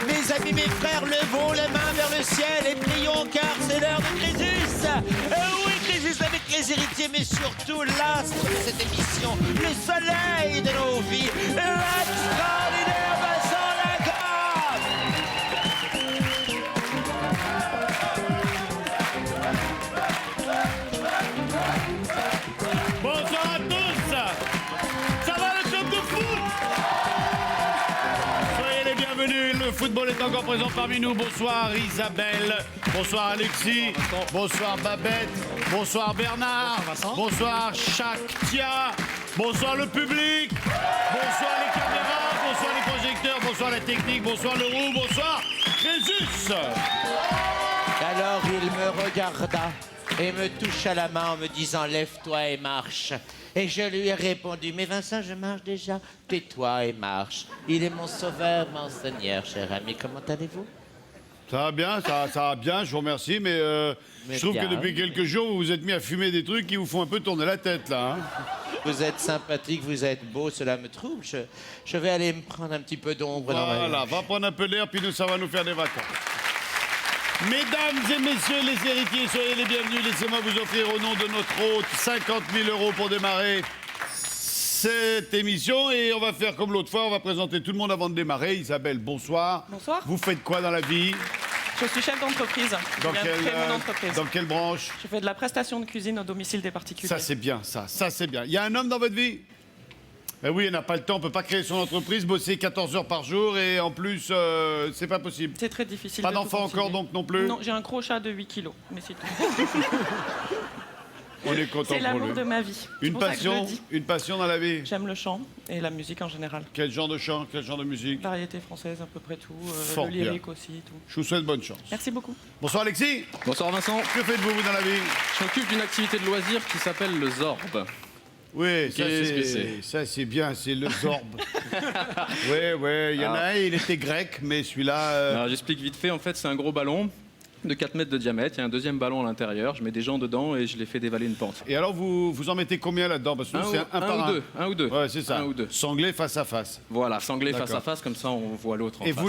Mes amis, mes frères, levons les mains vers le ciel et prions car c'est l'heure de Crésus. Oui, Crésus avec les héritiers, mais surtout l'astre de cette émission, le soleil de nos vies, l'extraordinaire Vincent Lagaffe. Bonsoir à tous. Ça va le club de foot? Soyez les bienvenus, le football est encore présent parmi nous. Bonsoir Isabelle, bonsoir Alexis, bonsoir Babette, bonsoir Bernard, bonsoir Shaktia, bonsoir le public, bonsoir les caméras, bonsoir les projecteurs, bonsoir la technique, bonsoir le roux, bonsoir Jésus. Alors il me regarda et me toucha la main en me disant « Lève-toi et marche ». Et je lui ai répondu « Mais Vincent, je marche déjà. Tais-toi et marche. Il est mon sauveur, mon Seigneur, cher ami. Comment allez-vous » Ça va bien, ça va bien, je vous remercie, mais je trouve bien, que depuis quelques jours, vous vous êtes mis à fumer des trucs qui vous font un peu tourner la tête, là. Hein. Vous êtes sympathique, vous êtes beau, cela me trouble. Je vais aller me prendre un petit peu d'ombre dans ma Voilà, va prendre un peu d'air, puis nous, ça va nous faire des vacances. Mesdames et messieurs les héritiers, soyez les bienvenus. Laissez-moi vous offrir au nom de notre hôte 50 000 € pour démarrer cette émission. Et on va faire comme l'autre fois, on va présenter tout le monde avant de démarrer. Isabelle, bonsoir. Bonsoir. Vous faites quoi dans la vie? Je suis chef d'entreprise. Dans Je viens de créer mon entreprise. dans quelle branche? Je fais de la prestation de cuisine au domicile des particuliers. Ça c'est bien, ça c'est bien. Il y a un homme dans votre vie? Eh oui, on n'a pas le temps, on peut pas créer son entreprise, bosser 14 heures par jour et en plus, c'est pas possible. C'est très difficile. Pas de d'enfant tout encore concilier. donc non plus? Non, j'ai un crochat de 8 kilos, mais c'est tout. On est content C'est pour l'amour lui. de ma vie. C'est Une pour ça que je le passion, dis. une passion dans la vie. J'aime le chant et la musique en général. Quel genre de chant, quel genre de musique? Variété française, à peu près tout. Fort Le lyrique aussi, tout. Je vous souhaite bonne chance. Merci beaucoup. Bonsoir Alexis. Bonsoir Vincent, Que faites-vous vous dans la vie? je m'occupe d'une activité de loisir qui s'appelle le Zorb. Oui, Qu'est-ce que c'est? ça c'est bien, c'est le Zorb. Oui, il y en a un, il était grec, mais celui-là... Alors j'explique vite fait, en fait c'est un gros ballon de 4 mètres de diamètre, il y a un deuxième ballon à l'intérieur, je mets des gens dedans et je les fais dévaler une pente. Et alors vous en mettez combien là-dedans? Parce que nous, c'est un par un. Un ou deux. Ouais, c'est ça. Un ou deux. Sanglé face à face. Voilà, sanglé face D'accord. à face, comme ça on voit l'autre en Et face.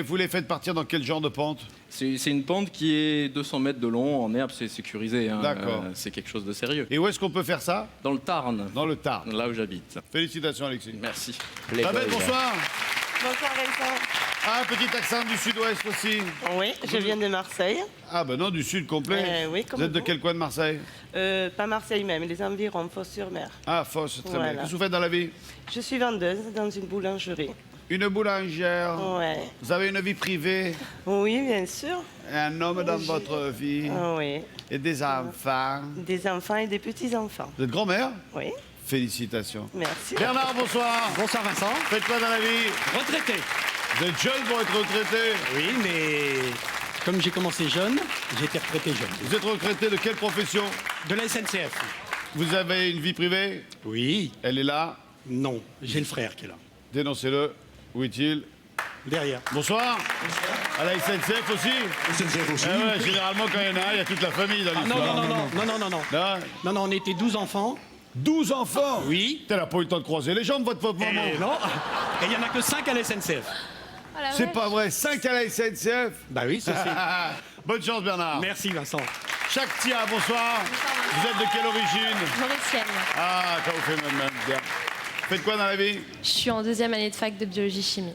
vous les faites partir dans quel genre de pente? C'est une pente qui est 200 mètres de long, en herbe, c'est sécurisé, hein. D'accord. C'est quelque chose de sérieux. Et où est-ce qu'on peut faire ça? Dans le Tarn, Dans le Tarn. là où j'habite. Félicitations Alexis. Merci. Babette, bonsoir. Bonsoir Vincent. Ah, un petit accent du sud-ouest aussi. Oui, je viens de Marseille. Ah ben non, du sud complet. Oui, comme vous êtes de vous. quel coin de Marseille? Pas Marseille même, les environs, Fos-sur-Mer. Ah, Fosse, très Voilà. bien. Qu'est-ce que vous faites dans la vie? Je suis vendeuse dans une boulangerie. Une boulangère. Ouais. Vous avez une vie privée? Oui, bien sûr. Un homme dans votre vie? Oui. Et des enfants? Des enfants et des petits-enfants. Vous êtes grand-mère? Oui, Félicitations. merci. Bernard, bonsoir. Bonsoir Vincent. Faites quoi dans la vie? Retraité. Vous êtes jeune pour être retraité? Oui, mais comme j'ai commencé jeune, j'ai été retraité jeune. Vous êtes retraité de quelle profession? De la SNCF. Vous avez une vie privée? Oui. Elle est là. Non, j'ai le frère qui est là. Dénoncez-le. Où est-il? Derrière. Bonsoir. À la SNCF aussi? SNCF aussi. Ah ouais, généralement, quand il y en a un, il y a toute la famille dans Ah, non, l'histoire. non, non, non, non, non, non, non. Non. Non, non, on était 12 enfants. 12 enfants? Oui. T'as pas eu le temps de croiser les jambes, votre maman. Et non. Et il n'y en a que 5 à la SNCF. C'est pas vrai, 5 à la SNCF? Bah oui, ça c'est. Bonne chance, Bernard. Merci Vincent. Shaktia, bonsoir. Vous êtes de quelle origine? Mauricienne. Ah, ça vous fait même bien. Faites quoi dans la vie? Je suis en deuxième année de fac de biologie-chimie.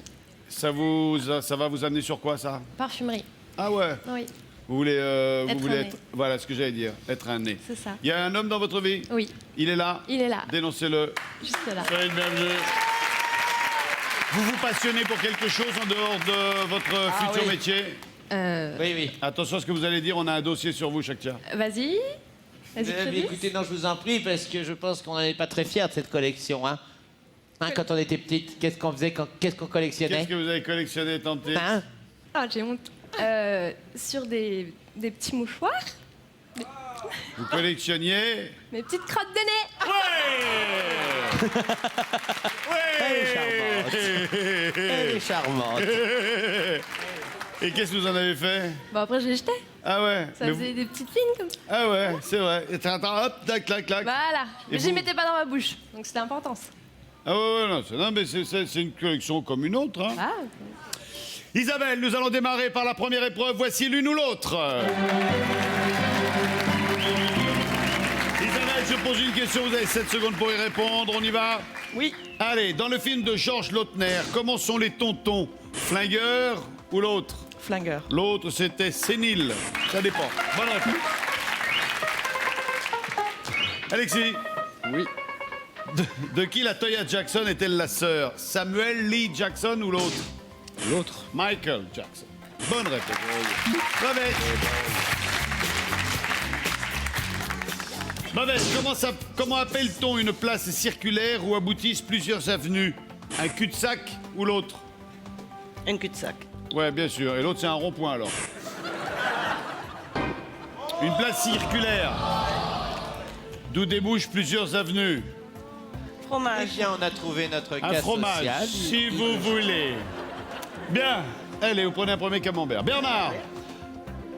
Ça va vous amener sur quoi, ça? Parfumerie. Ah ouais? Oui, Vous voulez, Être un nez. Voilà ce que j'allais dire, être un nez. c'est ça. Il y a un homme dans votre vie? Oui, Il est là? il est là, Dénoncez-le. juste là. Soyez le bienvenu. Vous vous passionnez pour quelque chose en dehors de votre futur oui. métier? Oui, oui. Attention à ce que vous allez dire, on a un dossier sur vous, Shaktia. Vas-y. Vas-y, Mais Crédit. écoutez, non, je vous en prie, parce que je pense qu'on n'est pas très fiers de cette collection. Hein. Quand on était petite, qu'est-ce qu'on faisait, qu'est-ce qu'on collectionnait? Qu'est-ce que vous avez collectionné, tante? Hein? Ah, j'ai honte. Sur des petits mouchoirs, Vous collectionniez? mes petites crottes de nez. Elle est charmante. Et qu'est-ce que vous en avez fait? Bon, après, je les jetais. Ah ouais? Ça mais faisait des petites lignes comme ça. Ah ouais, c'est vrai. Et t'entends, hop, tac, clac, clac. Voilà. Mais je vous les mettais pas dans ma bouche. Donc c'était important, ça. Ah ouais, non, mais c'est une collection comme une autre. Hein. Ah, Isabelle, nous allons démarrer par la première épreuve. Voici l'une ou l'autre. Isabelle, je pose une question. Vous avez 7 secondes pour y répondre. On y va? Oui, Allez, dans le film de Georges Lautner, comment sont les tontons? Flingueurs ou l'autre? flingueur. L'autre, c'était sénile. Ça dépend. Bonne réponse. Alexis, Oui. de qui la Toya Jackson est-elle la sœur? Samuel Lee Jackson ou l'autre? L'autre. Michael Jackson. Bonne réponse. Babette. Babette, comment appelle-t-on une place circulaire où aboutissent plusieurs avenues? Un cul-de-sac ou l'autre? Un cul-de-sac. Ouais, bien sûr. Et l'autre, c'est un rond-point, alors. Une place circulaire, d'où débouchent plusieurs avenues. Eh Fromage. bien, on a trouvé notre Un cas fromage, social. si vous voulez. Bien. Allez, vous prenez un premier camembert. Bernard,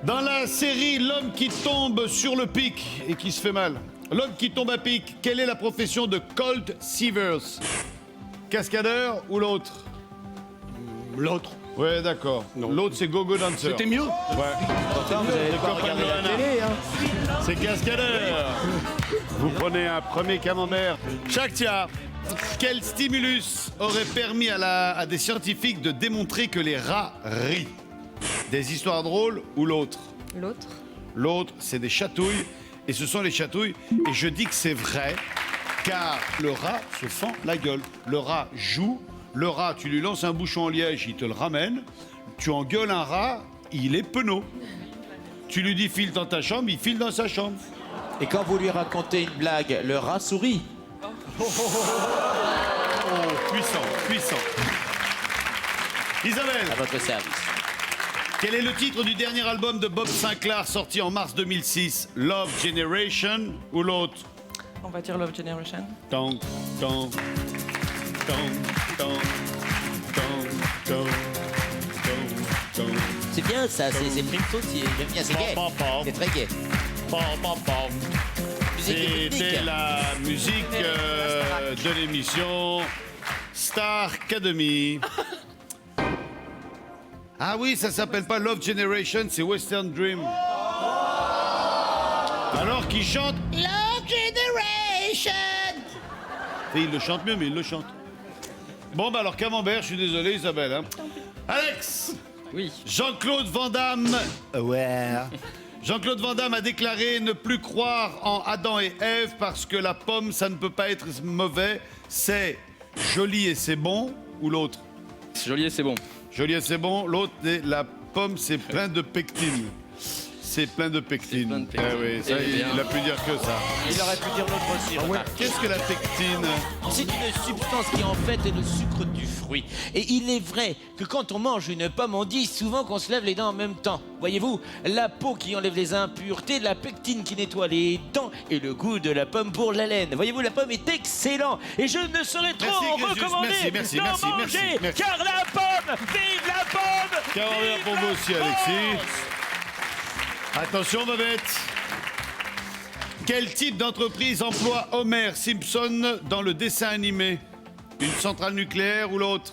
dans la série L'homme qui tombe sur le pic et qui se fait mal, l'homme qui tombe à pic, quelle est la profession de Colt Seavers? Cascadeur ou l'autre? L'autre. Ouais, d'accord. L'autre, c'est Gogo Dancer. C'était mieux. Pourtant, vous avez pas copain regardé de la Loana. télé, hein. C'est cascadeur. Vous prenez un premier camembert. Shaktia, quel stimulus aurait permis à des scientifiques de démontrer que les rats rient? Des histoires drôles ou l'autre? l'autre. L'autre, c'est des chatouilles. Et ce sont les chatouilles. Et je dis que c'est vrai, car le rat se fend la gueule. Le rat joue. Le rat, tu lui lances un bouchon en liège, il te le ramène. Tu engueules un rat, il est penaud. Tu lui dis file dans ta chambre, il file dans sa chambre. Et quand vous lui racontez une blague, le rat sourit. Oh, puissant, puissant. Isabelle, À votre service. quel est le titre du dernier album de Bob Sinclair sorti en mars 2006? Love Generation ou l'autre? On va dire Love Generation. Tong, tong, tong, tong, tong, tong, tong, tong. C'est bien ça, c'est prime aussi. J'aime bien, c'est gay. Pam, pam, pam. C'est très gay. Pam, pam, pam. Musique et C'était technique. la musique de l'émission Star Academy. Ah oui, ça s'appelle pas Love Generation, c'est Western Dream. Alors qu'il chante Love Generation. Et il le chante mieux, mais il le chante. Bon, bah alors Camembert, je suis désolé Isabelle. Hein. Alex, Oui. Jean-Claude Van Damme. Ouais. Jean-Claude Van Damme a déclaré ne plus croire en Adam et Ève parce que la pomme, ça ne peut pas être mauvais. C'est joli et c'est bon ou l'autre? C'est joli et c'est bon. Joli et c'est bon. L'autre, la pomme, c'est plein de pectine. C'est plein de pectine. plein de pectine. Eh oui, ça, Eh bien. il a pu dire que ça. Il aurait pu dire l'autre aussi. remarque. Qu'est-ce que la pectine? C'est une substance qui en fait est le sucre du fruit. Et il est vrai que quand on mange une pomme, on dit souvent qu'on se lève les dents en même temps. Voyez-vous, la peau qui enlève les impuretés, la pectine qui nettoie les dents et le goût de la pomme pour la laine. Voyez-vous, la pomme est excellent et je ne saurais trop Merci, Crésus. recommander Merci, d'en merci, manger, merci. car la pomme, vive la pomme, Camembert vive pour la vous aussi, Alexis. France. Attention, Babette. Quel type d'entreprise emploie Homer Simpson dans le dessin animé? Une centrale nucléaire ou l'autre?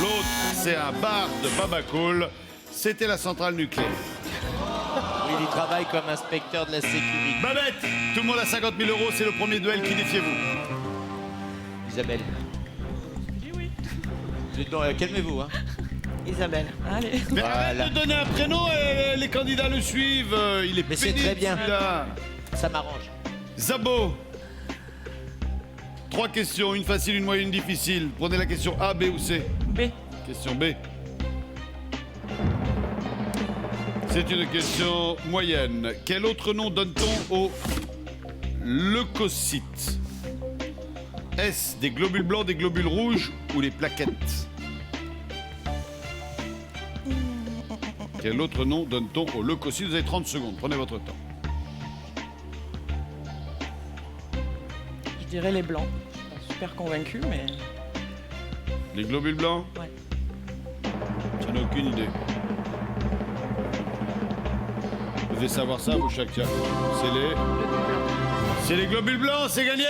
L'autre, c'est un bar de Babacool. C'était la centrale nucléaire. Oui, il travaille comme inspecteur de la sécurité. Babette, tout le monde a 50 000 euros, c'est le premier duel. Qui défiez-vous? Isabelle. Calmez-vous, hein. Isabelle. Allez. Mais Voilà. arrête de donner un prénom et les candidats le suivent. Il est Mais c'est pénible, très bien. celui-là. Ça m'arrange. Zabo. 3 questions, une facile, une moyenne, une difficile. Prenez la question A, B ou C. B. Question B. C'est une question moyenne. Quel autre nom donne-t-on aux leucocytes? Est-ce des globules blancs, des globules rouges ou les plaquettes? Quel autre nom donne-t-on aux leucocytes? Vous avez 30 secondes, prenez votre temps. Je dirais les blancs. Je suis pas super convaincu, mais Les globules blancs? ouais. J'en ai aucune idée. devez savoir ça, vous, Shaktia. C'est les globules blancs, c'est gagné.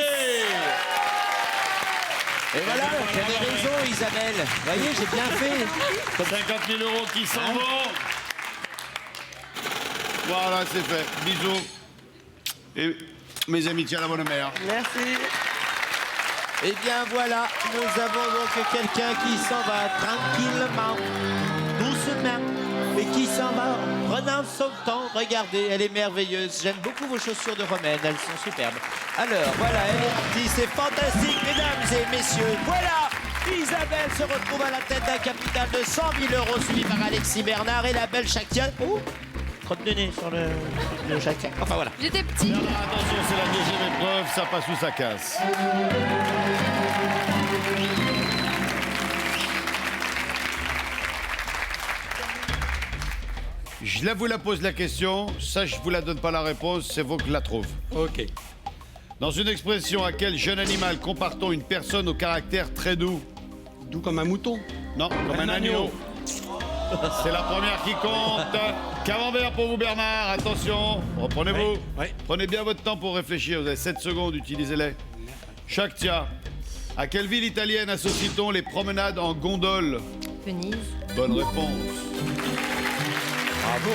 Et voilà, j'avais raison, Isabelle. Vous voyez, j'ai bien fait. 50 000 € qui s'en vont. Voilà, c'est fait. Bisous. Et mes amitiés à la bonne mère. Merci. Eh bien voilà, nous avons donc quelqu'un qui s'en va tranquillement, doucement, mais qui s'en va en prenant son temps. Regardez, elle est merveilleuse. J'aime beaucoup vos chaussures de romaine, elles sont superbes. Alors voilà, elle est partie, c'est fantastique, mesdames et messieurs. Voilà, Isabelle se retrouve à la tête d'un capital de 100 000 € suivi par Alexis Bernard et la belle Shaktia. Oh, crotte de nez sur le Shaktia. Enfin voilà. J'étais petit. Bernard, attention, c'est la deuxième épreuve, ça passe ou ça casse. Je vous la pose la question, ça je vous la donne pas la réponse, c'est vous qui la trouve. Ok. Dans une expression, à quel jeune animal compare-t-on une personne au caractère très doux? Doux comme un mouton. Non, comme un agneau. C'est la première qui compte. Camembert pour vous, Bernard. Attention, reprenez-vous. Ouais. Prenez bien votre temps pour réfléchir. Vous avez 7 secondes, utilisez-les. Shaktia, à quelle ville italienne associe-t-on les promenades en gondole? Venise. Bonne réponse. Bravo.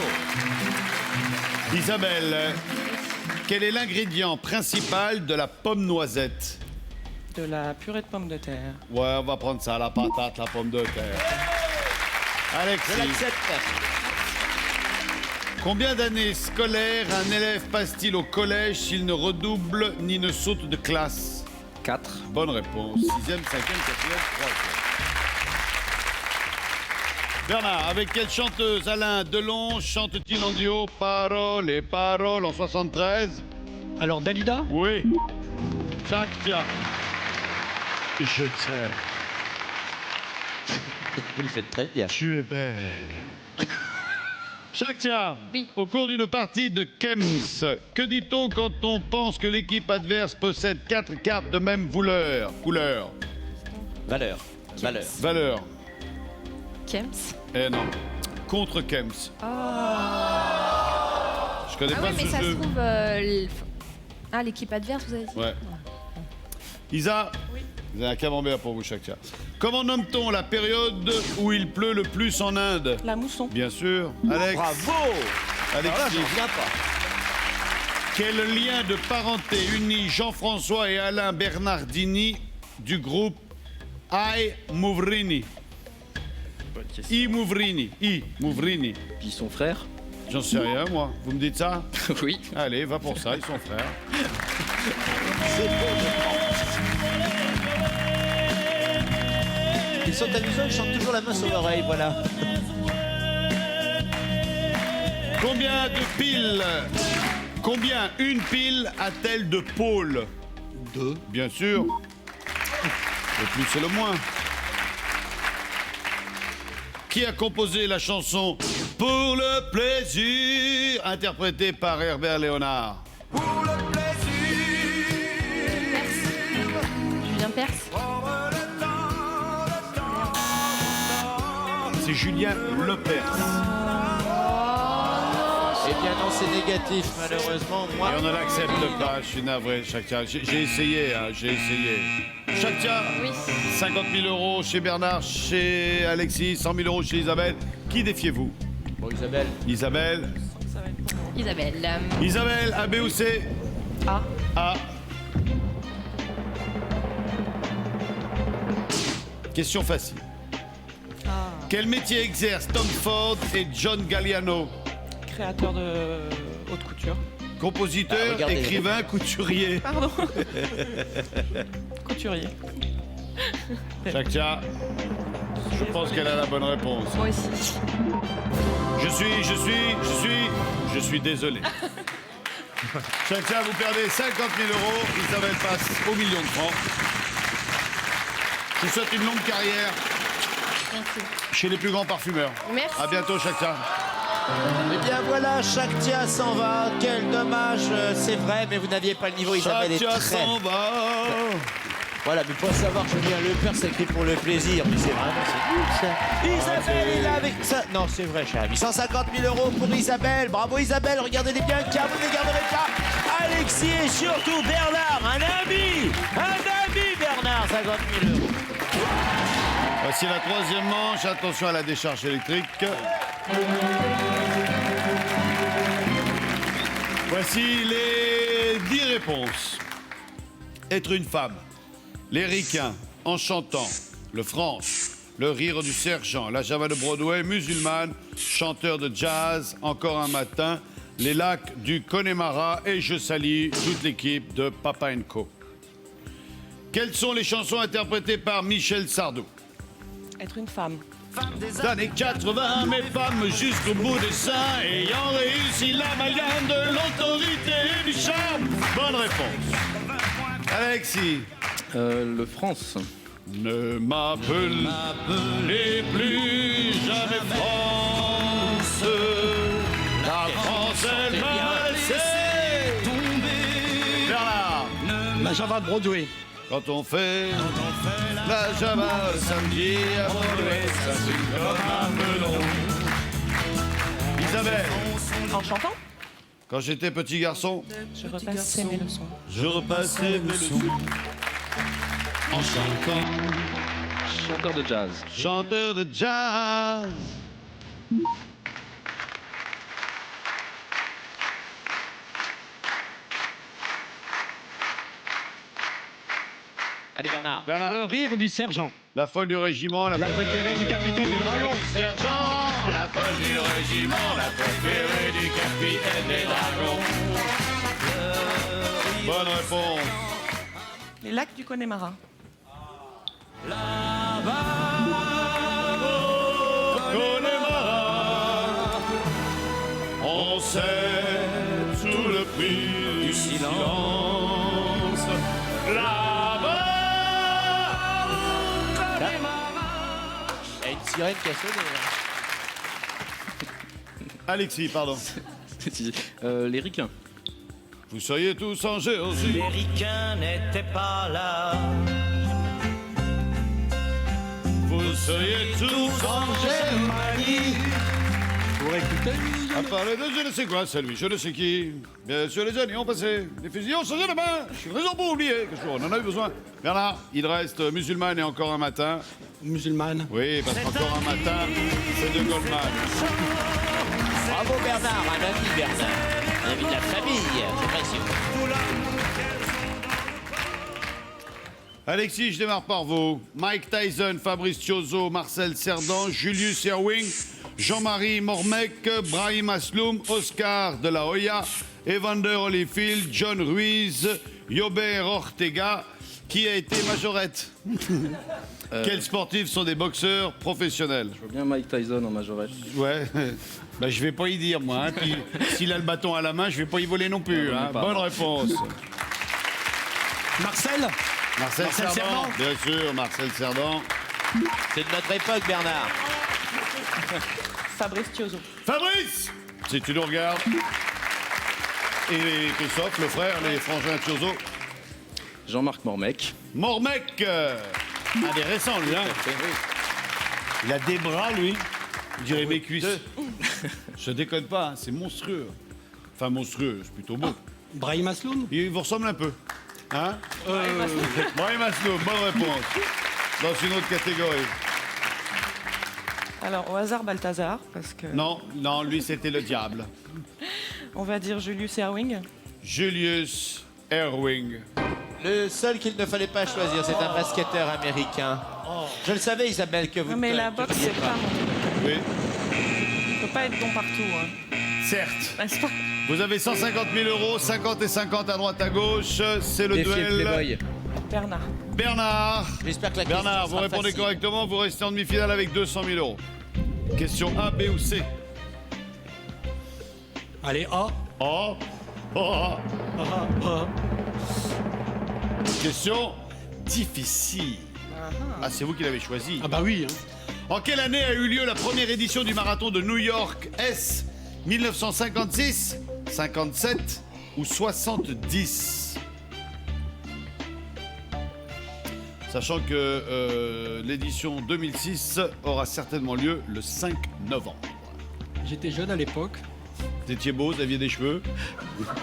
Isabelle, quel est l'ingrédient principal de la pomme noisette? De la purée de pommes de terre. Ouais, on va prendre ça, la patate, la pomme de terre. Je Alexis, l'accepte. combien d'années scolaires un élève passe-t-il au collège s'il ne redouble ni ne saute de classe? 4. Bonne réponse. 6e, 5e, 4e, 3e. Bernard, avec quelle chanteuse Alain Delon chante-t-il en duo Paroles et paroles en 73? Alors, Dalida? Oui. Shaktia. Je t'aime. Vous le faites très bien. Tu es belle. Shaktia, Oui. au cours d'une partie de Kems, que dit-on quand on pense que l'équipe adverse possède 4 cartes de même couleur? Valeur. Valeur. Valeur. Kems. Eh non. Contre Kems. Je connais Ah pas ouais, mais ce ça se jeu. trouve. L'équipe adverse, vous avez dit? Ouais. Isa, vous avez un camembert pour vous, Shaktia. Comment nomme-t-on la période où il pleut le plus en Inde? La mousson. Bien sûr. Alex. Bravo. Alexis. Alors là, j'en viens pas. Quel lien de parenté unit Jean-François et Alain Bernardini du groupe I Mouvrini? I Mouvrini. Puis son frère. J'en sais rien, moi. Vous me dites ça? Oui. Allez, va pour ça, ils sont frères. Ils sont amusants, ils chantent toujours la main sur l'oreille, voilà. Combien de piles? Combien une pile a-t-elle de pôles? 2. Bien sûr. Le plus, c'est le moins. Qui a composé la chanson Pour le plaisir, interprétée par Herbert Léonard? Julien Perse. C'est Julien Lepers. Eh bien non, c'est négatif, malheureusement. Moi, Et on ne l'accepte pas, je suis navré, Shaktia. J'ai essayé, hein, j'ai essayé. Shaktia, Oui. 50 000 € chez Bernard, chez Alexis, 100 000 € chez Isabelle. Qui défiez-vous? bon, Isabelle. Isabelle. Ça va être pour moi. Isabelle. Isabelle, A, B ou C? A. A. Question facile. Quel métier exercent Tom Ford et John Galliano? Créateur de haute couture. Compositeur, regardez. écrivain, couturier. Pardon. Couturier. Shaktia, je pense qu'elle a la bonne réponse. Moi aussi. Je suis désolé. Shaktia, vous perdez 50 000 €. Isabelle passe au million de francs. Je vous souhaite une longue carrière Merci. chez les plus grands parfumeurs. Merci. À bientôt, Shaktia. Eh bien voilà, Shaktia s'en va. Quel dommage, c'est vrai, mais vous n'aviez pas le niveau. Isabelle est Shaktia très... s'en va. Voilà, mais pour savoir, Julien Lepers, c'est écrit pour le plaisir. Mais c'est vraiment, c'est nul, ça. Isabelle est là avec ça. Non, c'est vrai, cher ami. 150 000 € pour Isabelle. Bravo, Isabelle. Regardez-les bien, car vous ne les garderez pas. Alexis et surtout Bernard, un ami, Bernard, 50 000 €. Voici la troisième manche. Attention à la décharge électrique. Voici les 10 réponses. Être une femme. Les ricains, en chantant. Le France. Le rire du sergent. La Java de Broadway. Musulmane. Chanteur de jazz. Encore un matin. Les lacs du Connemara. Et je salue toute l'équipe de Papa & Co. Quelles sont les chansons interprétées par Michel Sardou? Être une femme. Des années 80, mes femmes jusqu'au bout des seins, ayant réussi l'amalgame de l'autorité et du charme. Bonne réponse. Alexis. Le France. Ne m'appelez plus jamais France. La France, elle m'a laissé tomber. Bernard. La Java de Broadway. Quand on fait la Java le samedi à Broadway, ça c'est comme un melon. Isabelle. En chantant, Quand j'étais petit garçon, je repassais mes leçons. je repassais mes leçons en chantant. Chanteur de jazz. Chanteur de jazz. Allez, Bernard. Le rire du sergent. La folle du régiment, la préférée du capitaine des dragons. sergent, la folle du régiment, la préférée du capitaine des dragons. Bonne réponse. Les lacs du Connemara. Connemara, on sait tout le prix du silence. Là-bas, Il y a une sirène qui a sonné. Alexis, pardon. Les ricains. Vous seriez tous en Géorgie. Les ricains n'étaient pas là. Vous seriez tous en Germanie. Pour écouter. À parler de je ne sais quoi, c'est lui, je ne sais qui. Bien sûr, les années ont passé, les fusils ont changé de main. Je suis raison pour oublier que on en a eu besoin. Bernard, il reste musulmane et encore un matin. Musulmane. Oui, parce qu'encore un matin, c'est de Goldman. Bravo, Bernard, un ami, Bernard. Un ami de la famille, c'est précieux. Alexis, je démarre par vous. Mike Tyson, Fabrice Thiozo, Marcel Cerdan, Julius Erwing, Jean-Marie Mormec, Brahim Asloum, Oscar de la Hoya, Evander Holyfield, John Ruiz, Yobert Ortega, qui a été majorette. Quels sportifs sont des boxeurs professionnels? Je vois bien Mike Tyson en majorette. Ouais, bah, je vais pas y dire moi. Hein. Puis s'il a le bâton à la main, je vais pas y voler non plus. Non, Hein. pas. Bonne réponse. Marcel. Marcel Cerdan. Bien sûr, Marcel Cerdan. C'est de notre époque, Bernard. Fabrice Thiozo. Fabrice, si tu nous regardes. Et Christophe, le frère, les frangins Thiozo. Jean-Marc Mormec. Mormec, un des récents, lui. Hein. Il a des bras, lui. Je dirais mes cuisses. Je déconne pas, hein, c'est monstrueux. Enfin, monstrueux, c'est plutôt beau. Brahim Asloum. Il vous ressemble un peu. Hein Brahim Asloum, bonne réponse. Dans une autre catégorie. Alors, au hasard, Balthazar, parce que Non, non, lui, c'était le diable. on va dire Julius Erwing. Julius Erwing. Le seul qu'il ne fallait pas choisir, c'est un basketteur américain. Je le savais, Isabelle, que vous Non, mais ne la boxe, diriez c'est pas mon... Oui, On peut pas être bon partout, hein. certes. N'est-ce pas? Vous avez 150 000 €, 50 et 50 à droite à gauche. C'est le duel. Bernard. Bernard. J'espère que la Bernard, question vous sera répondez facile. correctement, vous restez en demi-finale avec 200 000 €. Question A, B ou C? Allez, A. Oh, oh. Question difficile. Ah, c'est vous qui l'avez choisi. Ah bah oui. Hein. En quelle année a eu lieu la première édition du marathon de New York? Est-ce 1956, 57 ou 70? Sachant que l'édition 2006 aura certainement lieu le 5 novembre. J'étais jeune à l'époque, Vous étiez beau, vous aviez des cheveux.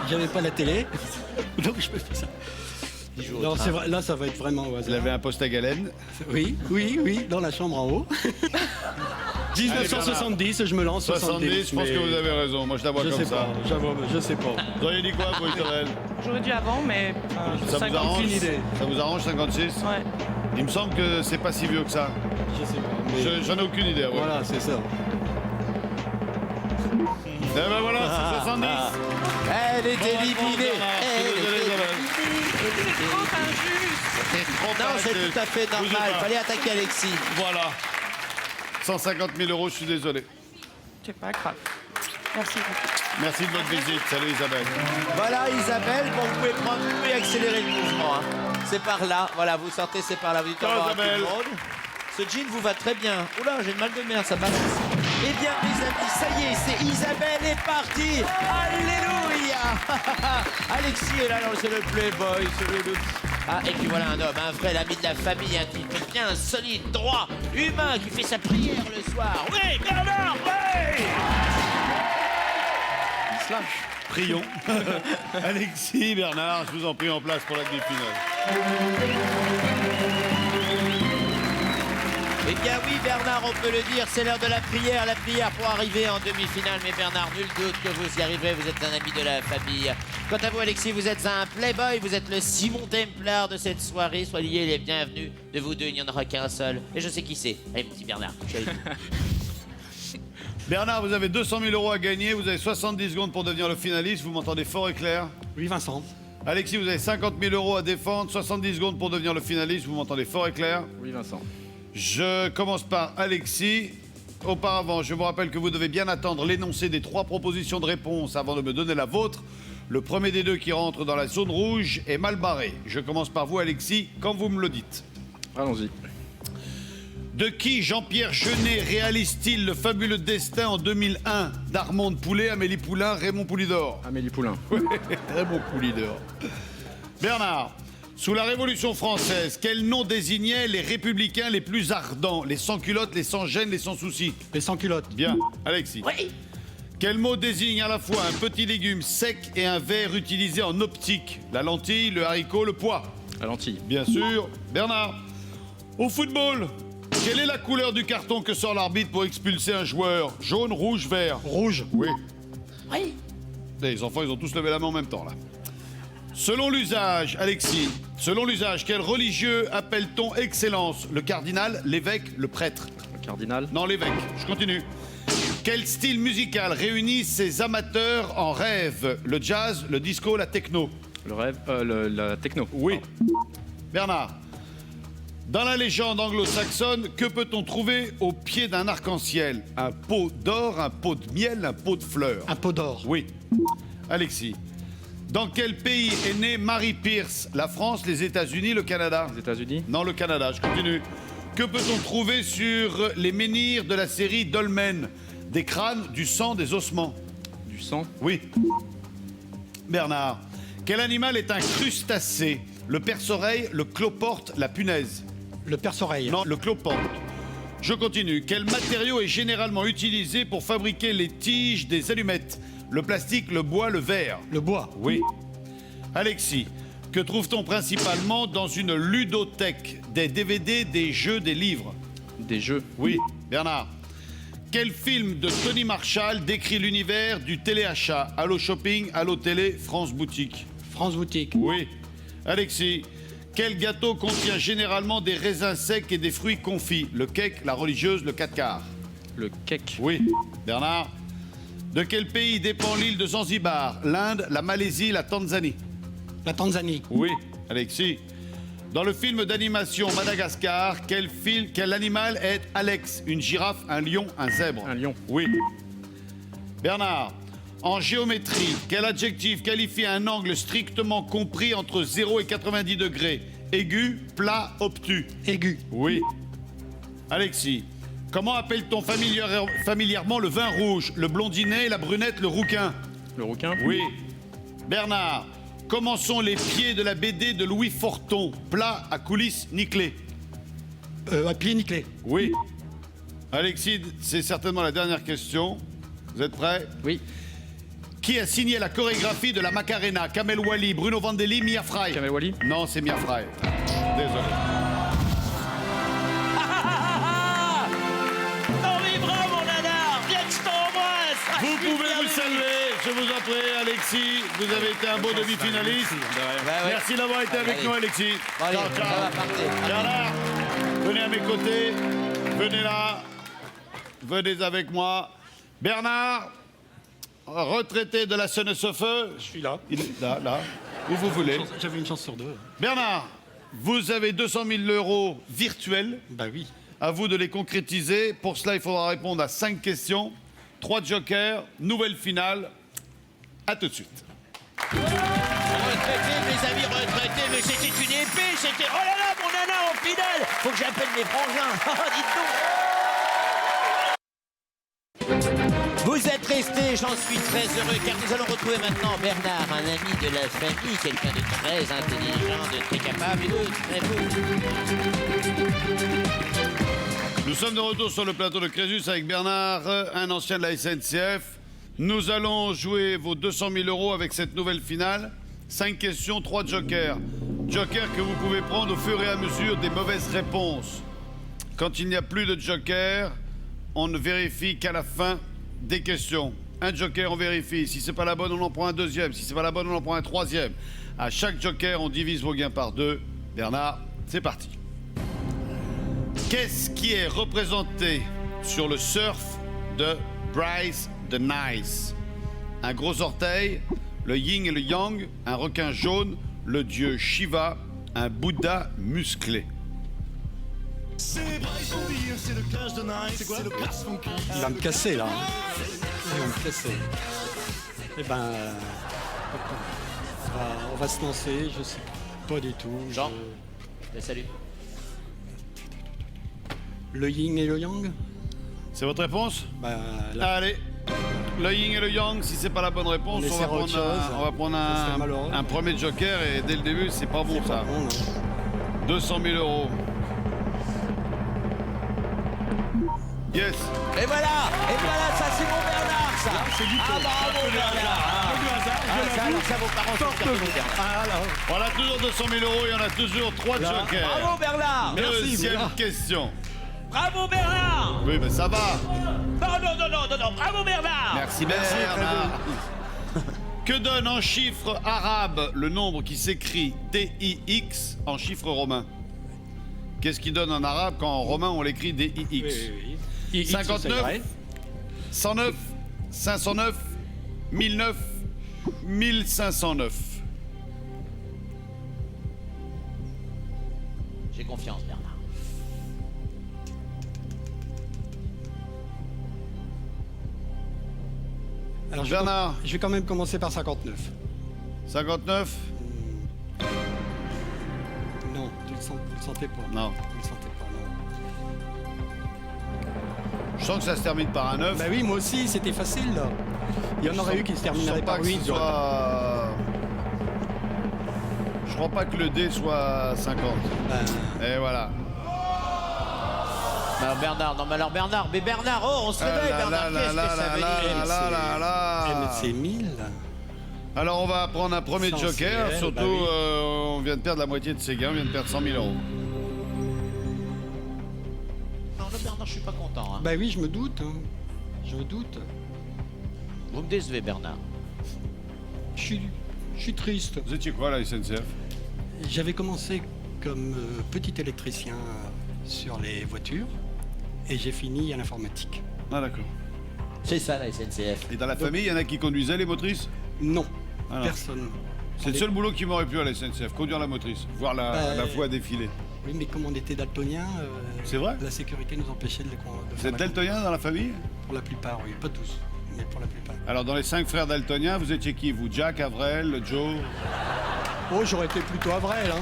j'avais pas la télé, donc je peux faire ça. Non, c'est vrai, là, ça va être vraiment au Vous hasard. avez un poste à galène. Oui, dans la chambre en haut. 1970, je me lance 70, je pense mais que vous avez raison. Moi, je la vois Je comme sais ça. pas, j'avoue, je sais pas. Vous auriez dit quoi, vous, Isabelle? J'aurais dû avant, mais Ça vous 50 arrange? aucune idée. Ça vous arrange, 56? Ouais. Il me semble que c'est pas si vieux que ça. Je sais pas. Mais J'en ai aucune idée. Ouais. voilà, c'est ça. Eh ben voilà, c'est 70. Elle est Bon, éliminée. Bernard, je suis désolé, Isabelle. C'est trop injuste. C'est trop Non, c'est arrêté. tout à fait Bougez normal. pas. Fallait attaquer Alexis. Voilà. 150 000 €, je suis désolé. C'est pas grave. Merci beaucoup. Merci de votre visite. Salut Isabelle. Voilà Isabelle, bon, vous pouvez accélérer le mouvement. Hein. C'est par là, voilà, vous sortez, c'est par là. Vous dites au Ciao, revoir à tout le Isabelle. monde. Ce jean vous va très bien. Oula, j'ai le mal de mer, ça balance. Eh bien, mes amis, ça y est, c'est Isabelle est partie. Alléluia. Alexis est là, c'est le playboy, c'est le... Ah, et puis voilà un homme, un vrai ami de la famille, un type bien solide, droit, humain, qui fait sa prière le soir. Oui, Bernard, oui. Prions. Alexis, Bernard, je vous en prie en place pour la demi-finale. Eh bien oui, Bernard, on peut le dire, c'est l'heure de la prière pour arriver en demi-finale. Mais Bernard, nul doute que vous y arriverez, vous êtes un ami de la famille. Quant à vous, Alexis, vous êtes un playboy, vous êtes le Simon Templar de cette soirée. Soyez les bienvenus. De vous deux, il n'y en aura qu'un seul. Et je sais qui c'est. Allez, petit Bernard, je suis avec vous. Bernard, vous avez 200 000 € à gagner. Vous avez 70 secondes pour devenir le finaliste. Vous m'entendez fort et clair? Oui, Vincent. Alexis, vous avez 50 000 € à défendre. 70 secondes pour devenir le finaliste. Vous m'entendez fort et clair? Oui, Vincent. Je commence par Alexis. Auparavant, je vous rappelle que vous devez bien attendre l'énoncé des 3 propositions de réponse avant de me donner la vôtre. Le premier des deux qui rentre dans la zone rouge est mal barré. Je commence par vous, Alexis, quand vous me le dites. Allons-y. De qui Jean-Pierre Jeunet réalise-t-il le fabuleux destin en 2001 d'Armand Poulet, Amélie Poulain, Raymond Poulidor? Amélie Poulain. Raymond Poulidor. Bernard, sous la Révolution française, quel nom désignait les républicains les plus ardents? Les sans-culottes, les sans-gêne, les sans-soucis? Les sans-culottes. Bien. Alexis. Oui. Quel mot désigne à la fois un petit légume sec et un verre utilisé en optique? La lentille, le haricot, le pois? La lentille. Bien sûr. Bernard, au football, quelle est la couleur du carton que sort l'arbitre pour expulser un joueur? Jaune, rouge, vert? Rouge. Oui. Oui. Les enfants, ils ont tous levé la main en même temps, là. Selon l'usage, Alexis, selon l'usage, quel religieux appelle-t-on excellence? Le cardinal, l'évêque, le prêtre? Le cardinal. Non, l'évêque. Je continue. Quel style musical réunit ces amateurs en rêve? Le jazz, le disco, la techno? Le rêve. La techno. Oui. Bernard, dans la légende anglo-saxonne, que peut-on trouver au pied d'un arc-en-ciel? Un pot d'or, un pot de miel, un pot de fleurs? Un pot d'or. Oui. Alexis, dans quel pays est née Mary Pierce? La France, les États-Unis, le Canada? Les États-Unis. Non, le Canada, je continue. Que peut-on trouver sur les menhirs de la série Dolmen? Des crânes, du sang, des ossements? Du sang. Oui. Bernard, quel animal est un crustacé? Le perce-oreille, le cloporte, la punaise? Le perce-oreille. Non, le cloporte. Je continue. Quel matériau est généralement utilisé pour fabriquer les tiges des allumettes? Le plastique, le bois, le verre? Le bois. Oui. Alexis, que trouve-t-on principalement dans une ludothèque? Des DVD, des jeux, des livres? Des jeux. Oui. Bernard, quel film de Tony Marshall décrit l'univers du téléachat? Allo Shopping, Allo Télé, France Boutique? France Boutique. Oui. Alexis, quel gâteau contient généralement des raisins secs et des fruits confits? Le cake, la religieuse, le 4 quarts? Le cake. Oui. Bernard, de quel pays dépend l'île de Zanzibar? L'Inde, la Malaisie, la Tanzanie? La Tanzanie. Oui. Alexis, dans le film d'animation Madagascar, quel animal est Alex? Une girafe, un lion, un zèbre? Un lion. Oui. Bernard, en géométrie, quel adjectif qualifie un angle strictement compris entre 0 et 90 degrés? Aigu, plat, obtus? Aigu. Oui. Alexis, comment appelle-t-on familièrement le vin rouge? Le blondinet, la brunette, le rouquin? Le rouquin. Oui. Bernard, Comment sont les pieds de la BD de Louis Forton? Plat, à coulisses, nickelé. À pied nickelé. Oui. Alexis, c'est certainement la dernière question. Vous êtes prêts? Oui. Qui a signé la chorégraphie de la Macarena? Kamel Wally, Bruno Vandelli, Mia Fry? Kamel Wally. Non, c'est Mia Fry. Désolé. Non mais bravo mon nanar, viens que je t'embrasse. Ah, Vous je suis pouvez fier vous de lui. saluer, je vous en prie, Alexis. Vous avez été un beau demi-finaliste. Merci d'avoir été avec nous, Alexis. Allez, Ciao, ça va ciao. partir. Bernard, venez à mes côtés. Venez là. Venez avec moi. Bernard, retraité de la Seine-et-Feu. Je suis là. Il est là, où vous voulez. J'avais une chance sur deux. Bernard, vous avez 200 000 € virtuels. Bah oui. À vous de les concrétiser. Pour cela, il faudra répondre à 5 questions. 3 jokers, nouvelle finale. À tout de suite. Retraité, mes amis retraités, mais c'était une épée, c'était... Oh là là, mon nana en finale. Faut que j'appelle mes frangins. Dites donc. Vous êtes restés, j'en suis très heureux, car nous allons retrouver maintenant Bernard, un ami de la famille, quelqu'un de très intelligent, de très capable et de très beau. Nous sommes de retour sur le plateau de Crésus avec Bernard, un ancien de la SNCF. Nous allons jouer vos 200 000 € avec cette nouvelle finale. 5 questions, 3 jokers. Jokers que vous pouvez prendre au fur et à mesure des mauvaises réponses. Quand il n'y a plus de jokers, on ne vérifie qu'à la fin des questions. Un joker, on vérifie. Si c'est pas la bonne, on en prend un deuxième. Si c'est pas la bonne, on en prend un troisième. À chaque joker, on divise vos gains par 2. Bernard, c'est parti. Qu'est-ce qui est représenté sur le surf de Bryce the Nice? Un gros orteil, le yin et le yang, un requin jaune, le dieu Shiva, un Bouddha musclé. Il va me casser là. Il va me casser. Eh ben, on va se lancer. Je sais pas du tout. Jean. Salut. Le yin et le yang. C'est votre réponse? Bah, là, Allez, le yin et le yang, si c'est pas la bonne réponse, On on va essaiera prendre, autre chose. on va prendre Ça serait malheureux. un premier joker et dès le début, c'est pas bon ça. bon, non. 200 000 €. Yes. Et voilà, ça c'est mon Bernard, ça. Ah bravo Bernard. Ça, alors ça, vos parents sont fiers de vous, Bernard. Voilà, toujours 200 000 €, il y en a toujours 3 jokers. Bravo Bernard. Deuxième question. Bravo Bernard. Oui, mais ça va. Non, bravo Bernard. Merci Bernard. Que donne en chiffres arabes le nombre qui s'écrit DIX en chiffres romains? Qu'est-ce qui donne en arabe quand en romain on l'écrit DIX? Oui. 59, 109, 509, 1009, 1509. J'ai confiance Bernard. Alors, Bernard. Je vais quand même commencer par 59. 59? Non, tu le sentais pas. Non. Tu le sentais pas, non. Je sens que ça se termine par un 9. Bah oui, moi aussi, c'était facile là. Il y en aurait eu qui se termineraient par 8. Je crois pas que le D soit 50. Et voilà. Non Bernard, mais Bernard, oh on se réveille Bernard, qu'est-ce que ça veut dire? C'est 1000. Alors on va prendre un premier Sans joker, CL, surtout bah oui. on vient de perdre la moitié de ses gains, on vient de perdre 100 000 €. Non, le Bernard, je suis pas content. Hein. Bah oui, je me doute. Hein. Je me doute. Vous me décevez Bernard. Je suis triste. Vous étiez quoi à la SNCF? J'avais commencé comme petit électricien sur les voitures et j'ai fini à l'informatique. Ah d'accord. C'est ça la SNCF. Et dans la famille, il y en a qui conduisaient les motrices? Non, Ah non. personne. C'est le seul boulot qui m'aurait plu à la SNCF, conduire la motrice, voir la voie défiler. Oui, mais comme on était daltonien, C'est vrai? la sécurité nous empêchait de Vous faire êtes la daltonien dans la famille? Pour la plupart, oui. Pas tous, mais pour la plupart. Alors dans les 5 frères daltoniens, vous étiez qui? Vous, Jack, Avril, Joe? Oh, j'aurais été plutôt Avril, hein.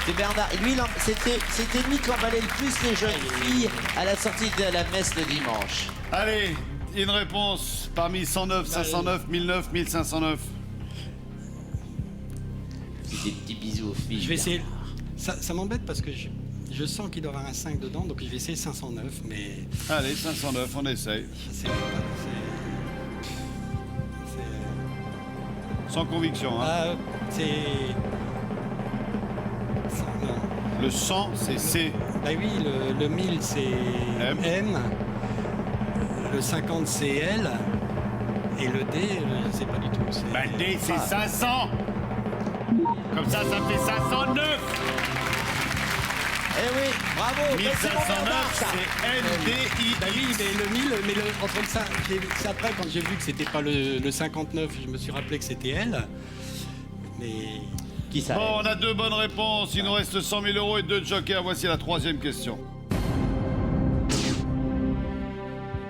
C'est Bernard. Lui, c'était lui qui emballait le plus les jeunes filles à la sortie de la messe le dimanche. Allez, une réponse parmi 109, 509, 1009, 1509. des petits bisous aux filles. Je vais essayer. Ça m'embête parce que je sens qu'il doit y avoir un 5 dedans, donc je vais essayer 509, mais Allez, 509, on essaye. je sais pas. Sans conviction, hein. Ah, c'est. Non. Le 100, c'est C. Bah oui, le 1000 c'est M. Le 50 c'est L. Et le D, je ne sais pas du tout. Bah, le D, c'est 500. Comme ça fait 509. Eh oui, bravo. Mais c'est mon Bernard, 1509, ça. c'est LDI. Bah oui, mais le 1000, mais entre ça, c'est après quand j'ai vu que c'était pas le 59, je me suis rappelé que c'était L. Mais Qui ça? Bon, on a 2 bonnes réponses. Il nous reste 100 000 euros et 2 jokers. Voici la 3e question.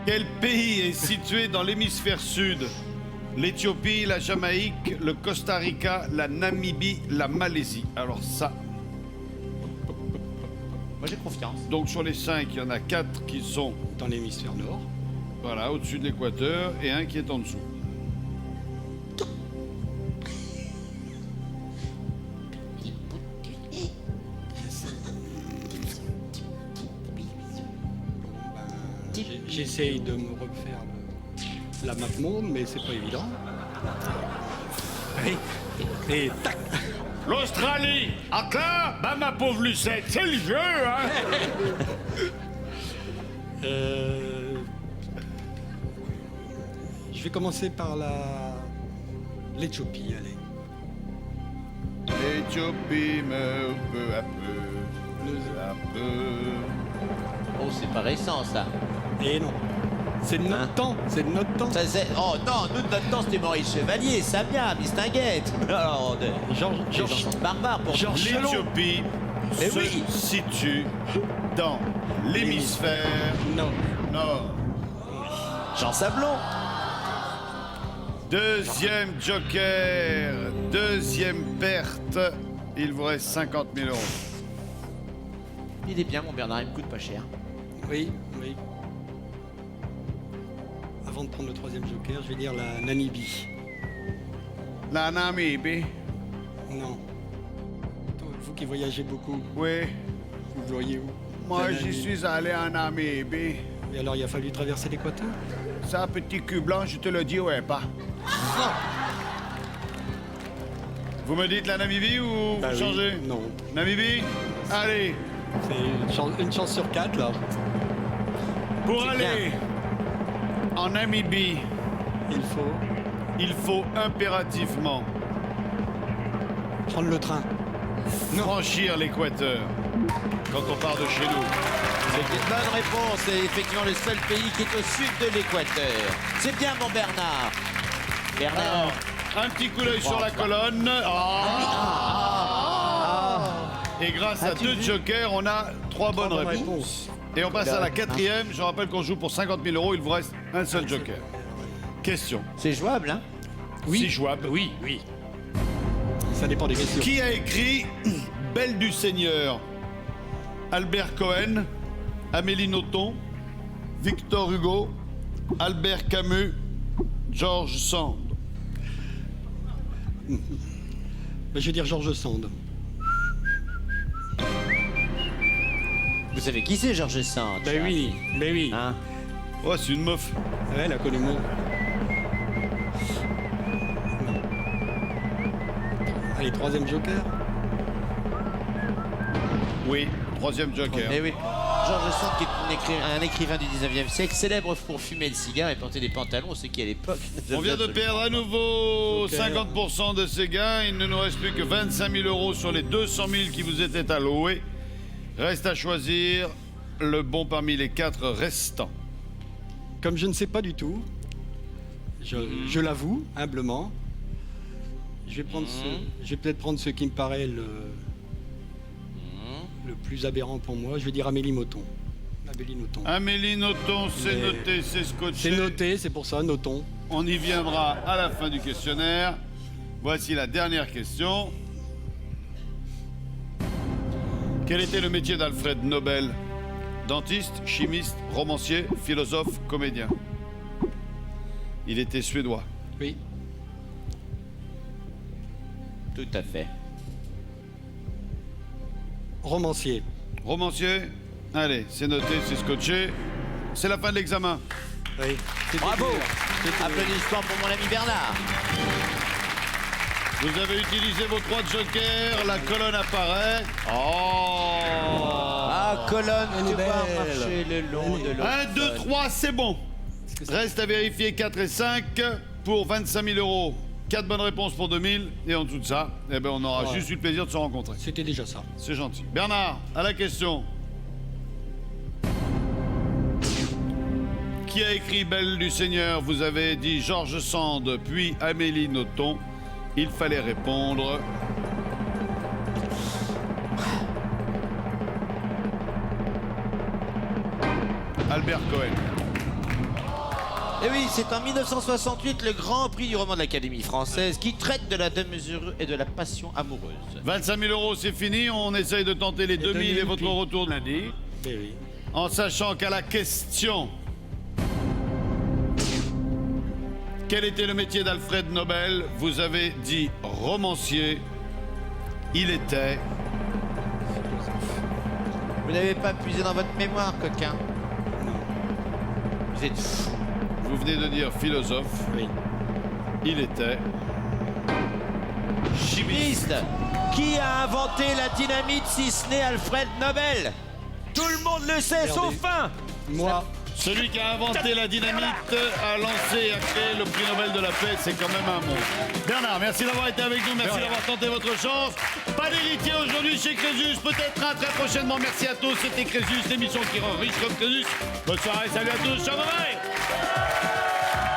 Quel pays est situé dans l'hémisphère sud? L'Éthiopie, la Jamaïque, le Costa Rica, la Namibie, la Malaisie. Alors ça, Moi, j'ai confiance. donc sur les 5, il y en a 4 qui sont dans l'hémisphère nord. voilà, au-dessus de l'équateur et un qui est en dessous. J'essaye de me refaire la map monde, mais c'est pas évident. Et tac. L'Australie, à là, bah ma pauvre Lucette, c'est le jeu, hein. Je vais commencer par l'Éthiopie, allez. L'Éthiopie meurt peu à peu. Oh, c'est pas récent, ça. Et non. C'est de notre Hein temps, c'est de notre temps. Oh non, nous, de notre temps, c'était Maurice Chevalier, Samia, Mistinguette. Alors, Georges barbare pour Georges Chelon. L'Éthiopie Mais se oui. situe dans l'hémisphère nord. Jean Sablon. Deuxième joker, deuxième perte. Il vous reste 50 000 euros. Il est bien, mon Bernard, il me coûte pas cher. Oui, oui. Avant de prendre le 3e joker, je vais dire la Namibie. La Namibie. Non. Vous qui voyagez beaucoup, Oui, vous voyez où? moi La j'y Namibie. suis allé en Namibie. Et alors il a fallu traverser l'équateur? Ça, petit cul blanc, je te le dis, ouais, pas. Vous me dites la Namibie ou Bah vous oui, changez? non. Namibie? Allez, C'est une chance sur 4 là. pour C'est aller en Namibie, Il faut impérativement prendre le train. franchir l'équateur quand on part de chez nous. C'est une bonne réponse. C'est effectivement le seul pays qui est au sud de l'équateur. C'est bien, mon Bernard. Bernard. Alors, un petit coup d'œil sur la colonne. Et grâce à 2 jokers, on a 3 bonnes bonnes réponses. réponses. Et on passe à la 4e. Je rappelle qu'on joue pour 50 000 euros. Il vous reste un seul joker. Question. C'est jouable, hein? Si jouable. Oui, oui. Ça dépend des questions. Qui a écrit Belle du Seigneur? Albert Cohen, Amélie Nothomb, Victor Hugo, Albert Camus, George Sand. Ben, je vais dire Georges Sand. Vous savez qui c'est, Georges Sand? Ben oui, ben oui. Hein? Oh, c'est une meuf. Ouais, elle a connu mon. Allez, 3e joker. Oui, 3e joker. Eh oui. Georges Sand, qui est un écrivain du 19e siècle, célèbre pour fumer le cigare et porter des pantalons, ce qui à l'époque... On vient de perdre à nouveau 50% de ces gains. Il ne nous reste plus que 25 000 euros sur les 200 000 qui vous étaient alloués. Reste à choisir le bon parmi les 4 restants. Comme je ne sais pas du tout, je l'avoue humblement, je vais peut-être prendre ce qui me paraît le plus aberrant pour moi. Je vais dire Amélie Nothomb. Amélie Nothomb. Amélie Nothomb, c'est Mais- noté, c'est scotché. C'est noté, c'est pour ça, Nothomb. On y viendra à la fin du questionnaire. Voici la dernière question. Quel était le métier d'Alfred Nobel? Dentiste, chimiste, romancier, philosophe, comédien. Il était suédois. Oui. Tout à fait. Romancier. Romancier. Allez, c'est noté, c'est scotché. C'est la fin de l'examen. Oui. Bravo. Applaudissements pour mon ami Bernard. Vous avez utilisé vos 3 jokers, la colonne apparaît. Oh Ah, colonne, tu vas marcher le long de l'eau. 1, 2, 3, c'est bon. Reste à vérifier 4 et 5 pour 25 000 euros. 4 bonnes réponses pour 2000. Et en dessous de ça, eh ben, on aura juste eu le plaisir de se rencontrer. C'était déjà ça. C'est gentil. Bernard, à la question. Qui a écrit Belle du Seigneur? Vous avez dit Georges Sand, puis Amélie Nothomb. Il fallait répondre. Albert Cohen. Et oui, c'est en 1968 le Grand Prix du roman de l'Académie française qui traite de la démesure et de la passion amoureuse. 25 000 euros, c'est fini. On essaye de tenter les 2000 et votre retour de lundi. Eh oui. En sachant qu'à la question... Quel était le métier d'Alfred Nobel? Vous avez dit romancier. Il était... Vous n'avez pas puisé dans votre mémoire, coquin. Vous êtes fou. Vous venez de dire philosophe. Oui. Il était... Chimiste. Qui a inventé la dynamite si ce n'est Alfred Nobel? Tout le monde le sait, sauf un. Moi, Celui qui a inventé la dynamite a lancé et a créé le prix Nobel de la paix, c'est quand même un mot. Bernard, merci d'avoir été avec nous, merci d'avoir tenté votre chance. Pas d'héritier aujourd'hui chez Crésus, peut-être un très prochainement. Merci à tous, c'était Crésus, l'émission qui rend riche comme Crésus. Bonne soirée, salut à tous, ciao, bye bye.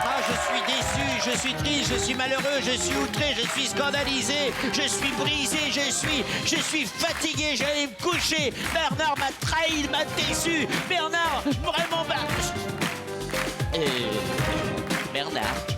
Ah, je suis déçu, je suis triste, je suis malheureux, je suis outré, je suis scandalisé, je suis brisé, je suis fatigué, j'allais me coucher. Bernard m'a trahi, il m'a déçu. Bernard, vraiment, Et Bernard.